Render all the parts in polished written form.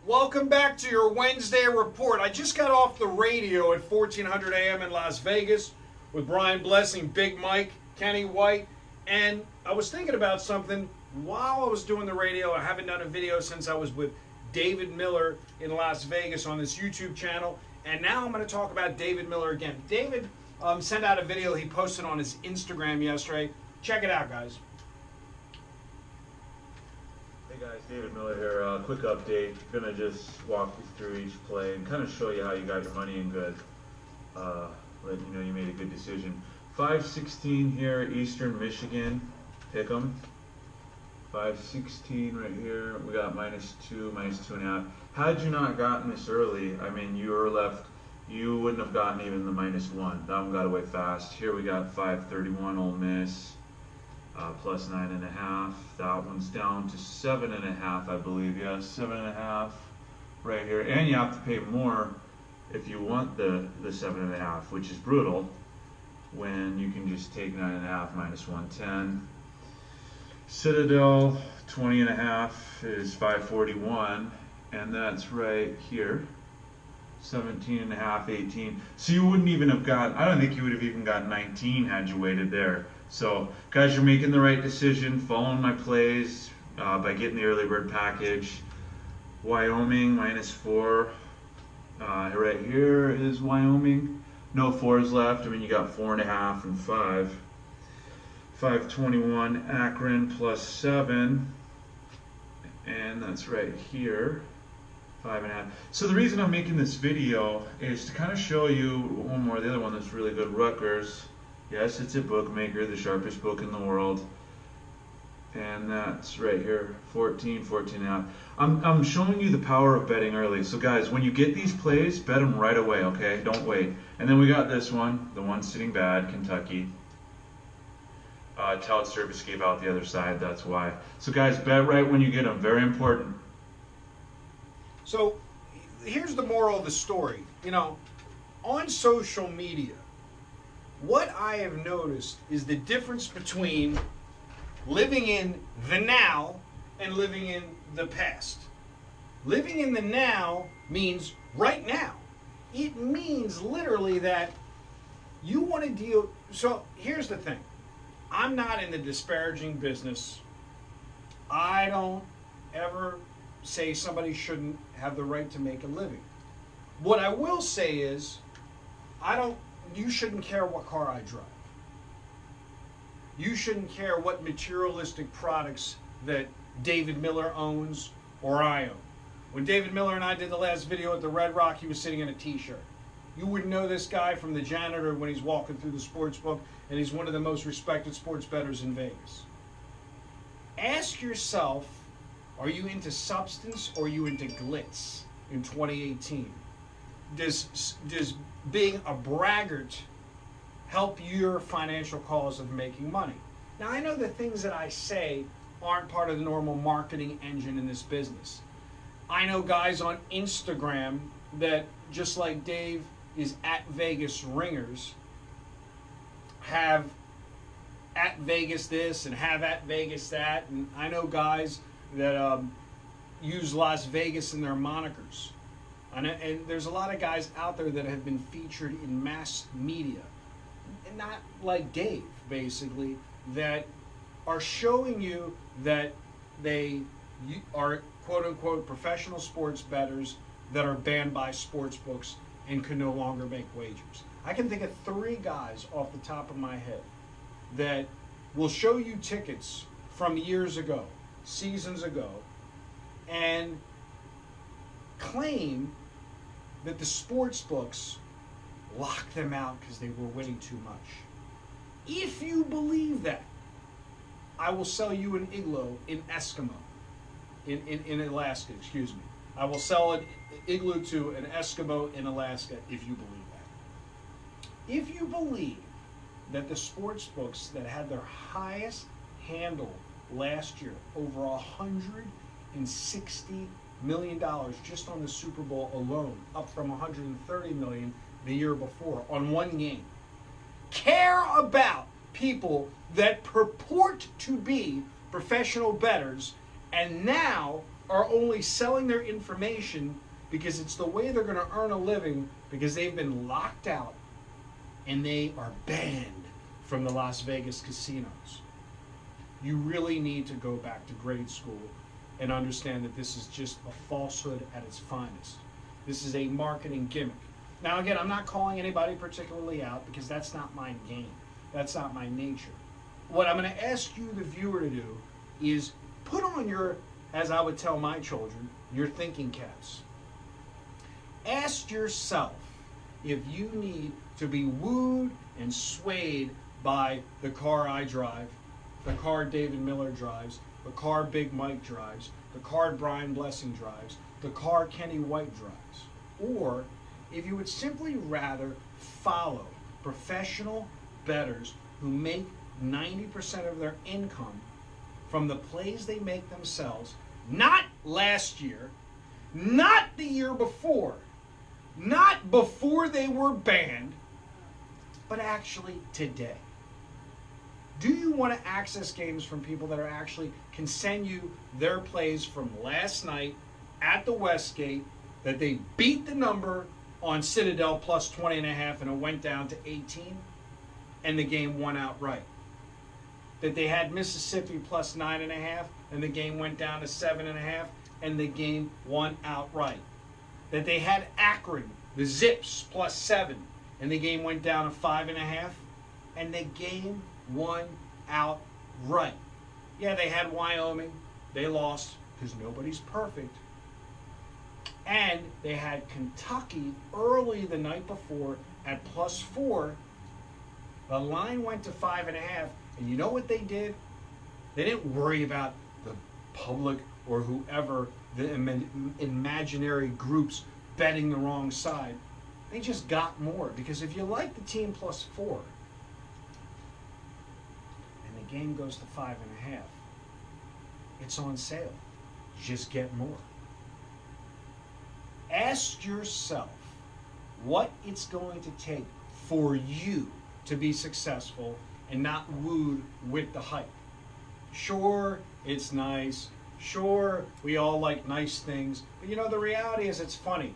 Welcome back to your Wednesday report. I just got off the radio at 1400 AM in Las Vegas with Brian Blessing, Big Mike, Kenny White, and I was thinking about something while I was doing the radio. I haven't done a video since I was with David Miller in Las Vegas on this YouTube channel, and now I'm going to talk about David Miller again. David sent out a video he posted on his Instagram yesterday. Check it out, guys. Hey guys, David Miller here. Quick update. Gonna just walk you through each play and kind of show you how you got your money in good. Let you know you made a good decision. 516 here, Eastern Michigan. Pick 'em. 516 right here. We got -2, -2.5. Had you not gotten this early, I mean, you were left. You wouldn't have gotten even the -1. That one got away fast. Here we got 531 Ole Miss. Plus 9.5. That one's down to 7.5, I believe. Yeah, 7.5 right here. And you have to pay more if you want the 7.5, which is brutal, when you can just take 9.5 -110. Citadel 20.5 is 541, and that's right here. 17.5, 18. So you wouldn't even have got, I don't think you would have even got 19 had you waited there. So guys, you're making the right decision, following my plays by getting the early bird package. Wyoming -4. Right here is Wyoming. No 4s left. I mean, you got 4.5 and 5. 521 Akron +7. And that's right here. 5.5. So the reason I'm making this video is to kind of show you one more, the other one that's really good, Rutgers. Yes, it's a bookmaker, the sharpest book in the world. And that's right here, 14, 14.5. I'm showing you the power of betting early. So guys, when you get these plays, bet them right away, okay? Don't wait. And then we got this one, the one sitting bad, Kentucky. Tout service gave out the other side, that's why. So guys, bet right when you get them, very important. So here's the moral of the story. You know, on social media, what I have noticed is the difference between living in the now and living in the past. Living in the now means right now. It means literally that you want to deal. So here's the thing. I'm not in the disparaging business. I don't ever say somebody shouldn't have the right to make a living. What I will say is, you shouldn't care what car I drive. You shouldn't care what materialistic products that David Miller owns or I own. When David Miller and I did the last video at the Red Rock, he was sitting in a t-shirt. You wouldn't know this guy from the janitor when he's walking through the sports book, and he's one of the most respected sports bettors in Vegas. Ask yourself, are you into substance or are you into glitz in 2018? Does being a braggart help your financial cause of making money? Now, I know the things that I say aren't part of the normal marketing engine in this business. I know guys on Instagram that, just like Dave is at Vegas Ringers, have at Vegas this and have at Vegas that, and I know guys that use Las Vegas in their monikers. And there's a lot of guys out there that have been featured in mass media, and not like Dave, basically, that are showing you that they are quote-unquote professional sports bettors that are banned by sports books and can no longer make wagers. I can think of 3 guys off the top of my head that will show you tickets from years ago, seasons ago, and claim that the sports books locked them out because they were winning too much. If you believe that, I will sell you an igloo in Eskimo, in Alaska, excuse me. I will sell an igloo to an Eskimo in Alaska if you believe that. If you believe that the sports books that had their highest handle last year, over $160 million just on the Super Bowl alone, up from $130 million the year before on one game, care about people that purport to be professional bettors and now are only selling their information because it's the way they're going to earn a living, because they've been locked out and they are banned from the Las Vegas casinos. You really need to go back to grade school and understand that this is just a falsehood at its finest. This is a marketing gimmick. Now again, I'm not calling anybody particularly out, because that's not my game. That's not my nature. What I'm going to ask you, the viewer, to do is put on your, as I would tell my children, your thinking caps. Ask yourself if you need to be wooed and swayed by the car I drive, the car David Miller drives, the car Big Mike drives, the car Brian Blessing drives, the car Kenny White drives. Or if you would simply rather follow professional bettors who make 90% of their income from the plays they make themselves, not last year, not the year before, not before they were banned, but actually today. Do you want to access games from people that are actually can send you their plays from last night at the Westgate, that they beat the number on Citadel plus 20.5 and it went down to 18 and the game won outright? That they had Mississippi plus 9.5 and the game went down to 7.5 and the game won outright? That they had Akron, the Zips, plus 7 and the game went down to 5.5 and the game won outright? Yeah, they had Wyoming. They lost because nobody's perfect. And they had Kentucky early the night before at plus 4. The line went to 5.5. And you know what they did? They didn't worry about the public or whoever, the imaginary groups betting the wrong side. They just got more. Because if you like the team plus 4 and the game goes to 5.5, it's on sale. Just get more. Ask yourself what it's going to take for you to be successful and not wooed with the hype. Sure, it's nice. Sure, we all like nice things. But you know, the reality is, it's funny.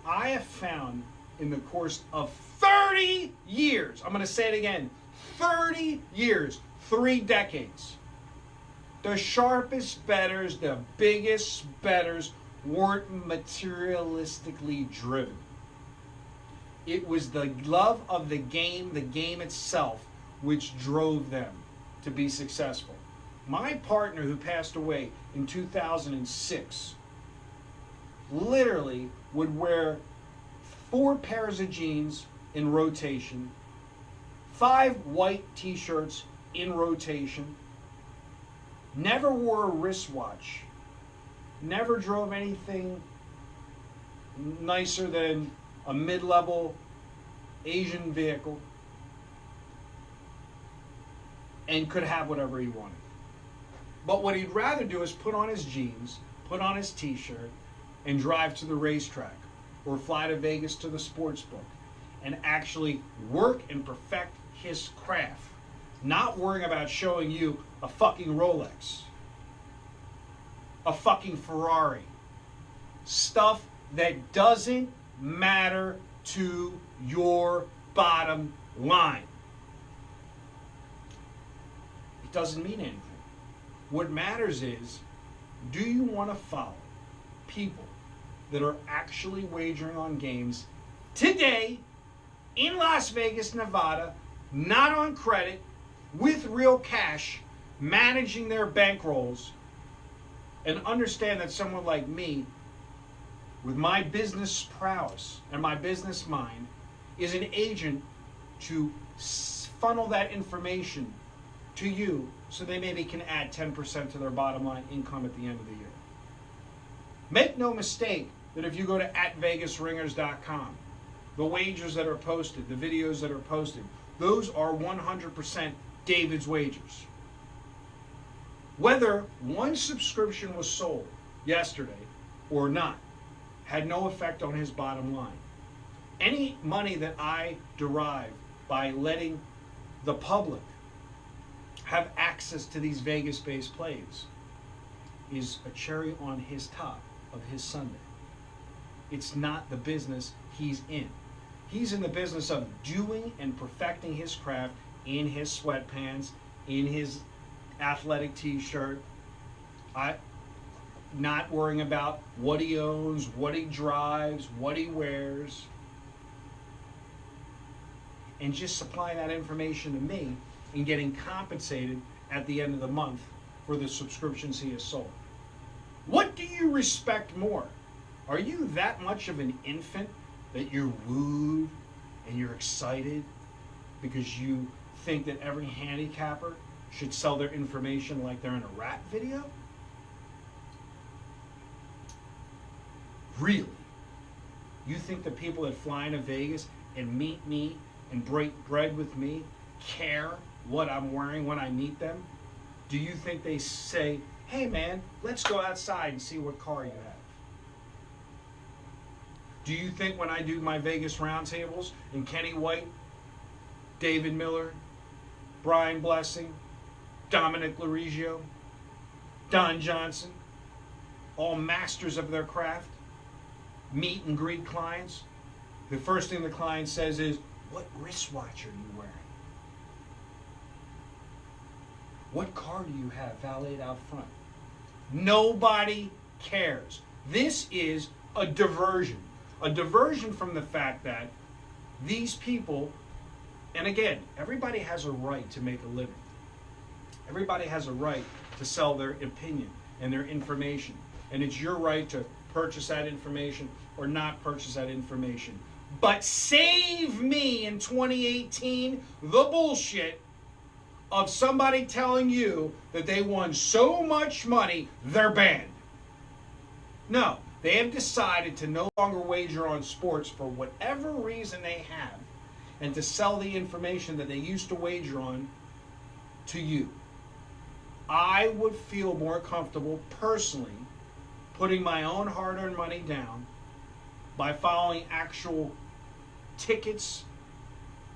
I have found in the course of 30 years, I'm going to say it again, 30 years, 3 decades, the sharpest bettors, the biggest bettors weren't materialistically driven. It was the love of the game itself, which drove them to be successful. My partner, who passed away in 2006, literally would wear 4 pairs of jeans in rotation, 5 white t-shirts in rotation, never wore a wristwatch, never drove anything nicer than a mid-level Asian vehicle, and could have whatever he wanted. But what he'd rather do is put on his jeans, put on his t-shirt, and drive to the racetrack or fly to Vegas to the sports book and actually work and perfect his craft, not worrying about showing you a fucking Rolex, a fucking Ferrari, stuff that doesn't matter to your bottom line. It doesn't mean anything. What matters is, do you want to follow people that are actually wagering on games today in Las Vegas, Nevada, not on credit, with real cash, managing their bankrolls, and understand that someone like me, with my business prowess and my business mind, is an agent to funnel that information to you so they maybe can add 10% to their bottom line income at the end of the year. Make no mistake that if you go to @vegasringers.com, the wagers that are posted, the videos that are posted, those are 100% David's wagers. Whether one subscription was sold yesterday or not had no effect on his bottom line. Any money that I derive by letting the public have access to these Vegas-based plays is a cherry on his top of his sundae. It's not the business he's in. He's in the business of doing and perfecting his craft in his sweatpants, in his athletic t-shirt, not worrying about what he owns, what he drives, what he wears, and just supplying that information to me and getting compensated at the end of the month for the subscriptions he has sold. What do you respect more? Are you that much of an infant that you're wooed and you're excited because you think that every handicapper should sell their information like they're in a rap video? Really? You think the people that fly into Vegas and meet me and break bread with me care what I'm wearing when I meet them? Do you think they say, hey man, let's go outside and see what car you have? Do you think when I do my Vegas roundtables and Kenny White, David Miller, Brian Blessing, Dominic Larigio, Don Johnson, all masters of their craft, meet and greet clients, the first thing the client says is, what wristwatch are you wearing? What car do you have valeted out front? Nobody cares. This is a diversion. A diversion from the fact that these people, and again, everybody has a right to make a living. Everybody has a right to sell their opinion and their information. And it's your right to purchase that information or not purchase that information. But save me in 2018 the bullshit of somebody telling you that they won so much money, they're banned. No, they have decided to no longer wager on sports for whatever reason they have and to sell the information that they used to wager on to you. I would feel more comfortable personally putting my own hard-earned money down by following actual tickets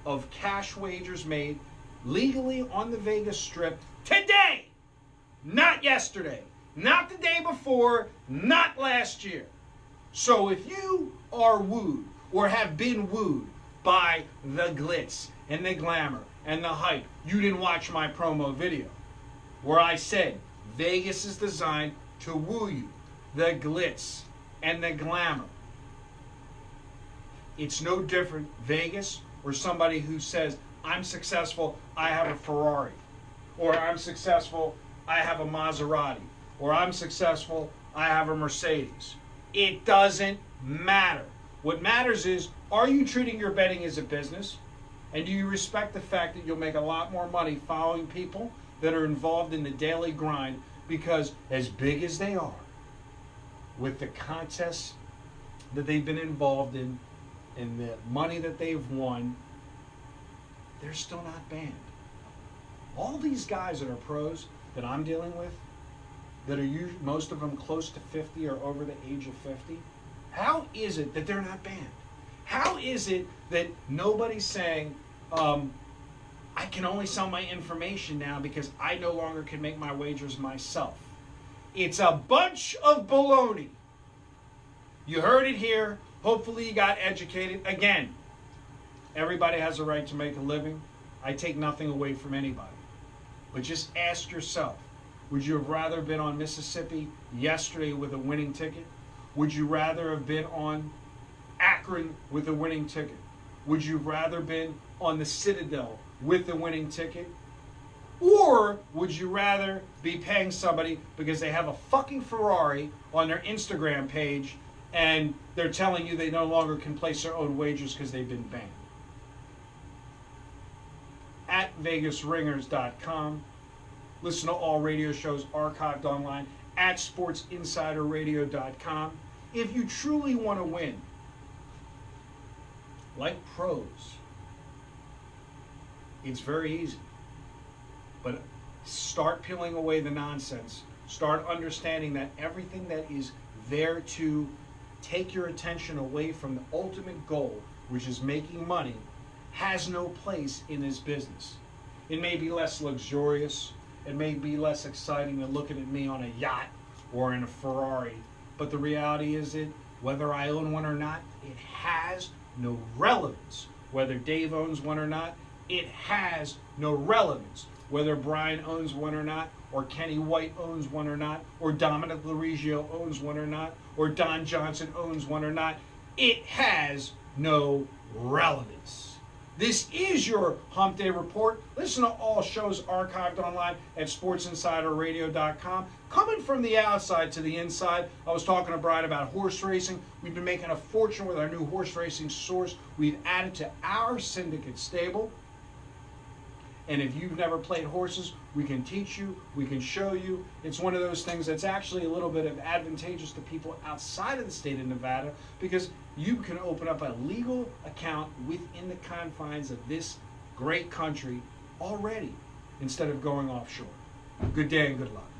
of cash wagers made legally on the Vegas Strip today, not yesterday, not the day before, not last year. So if you are wooed or have been wooed by the glitz and the glamour and the hype, you didn't watch my promo video where I said Vegas is designed to woo you, the glitz and the glamour. It's no different, Vegas, or somebody who says, I'm successful, I have a Ferrari. Or I'm successful, I have a Maserati. Or I'm successful, I have a Mercedes. It doesn't matter. What matters is, are you treating your betting as a business? And do you respect the fact that you'll make a lot more money following people that are involved in the daily grind? Because as big as they are, with the contests that they've been involved in and the money that they've won, they're still not banned. All these guys that are pros that I'm dealing with, that are usually, most of them close to 50 or over the age of 50, how is it that they're not banned? How is it that nobody's saying, I can only sell my information now because I no longer can make my wagers myself? It's a bunch of baloney. You heard it here. Hopefully you got educated. Again, everybody has a right to make a living. I take nothing away from anybody. But just ask yourself, would you have rather been on Mississippi yesterday with a winning ticket? Would you rather have been on Akron with a winning ticket? Would you have rather been on the Citadel with a winning ticket? Or would you rather be paying somebody because they have a fucking Ferrari on their Instagram page and they're telling you they no longer can place their own wagers because they've been banned? At VegasRingers.com. Listen to all radio shows archived online at SportsInsiderRadio.com. If you truly want to win, like pros, it's very easy. But start peeling away the nonsense. Start understanding that everything that is there to take your attention away from the ultimate goal, which is making money, has no place in this business. It may be less luxurious. It may be less exciting than looking at me on a yacht or in a Ferrari. But the reality is that whether I own one or not, it has no relevance. Whether Dave owns one or not, it has no relevance. Whether Brian owns one or not, or Kenny White owns one or not, or Dominic Larigio owns one or not, or Don Johnson owns one or not, it has no relevance. This is your Hump Day Report. Listen to all shows archived online at sportsinsiderradio.com. Coming from the outside to the inside, I was talking to Brian about horse racing. We've been making a fortune with our new horse racing source. We've added to our syndicate stable. And if you've never played horses, we can teach you, we can show you. It's one of those things that's actually a little bit of advantageous to people outside of the state of Nevada, because you can open up a legal account within the confines of this great country already instead of going offshore. Good day and good luck.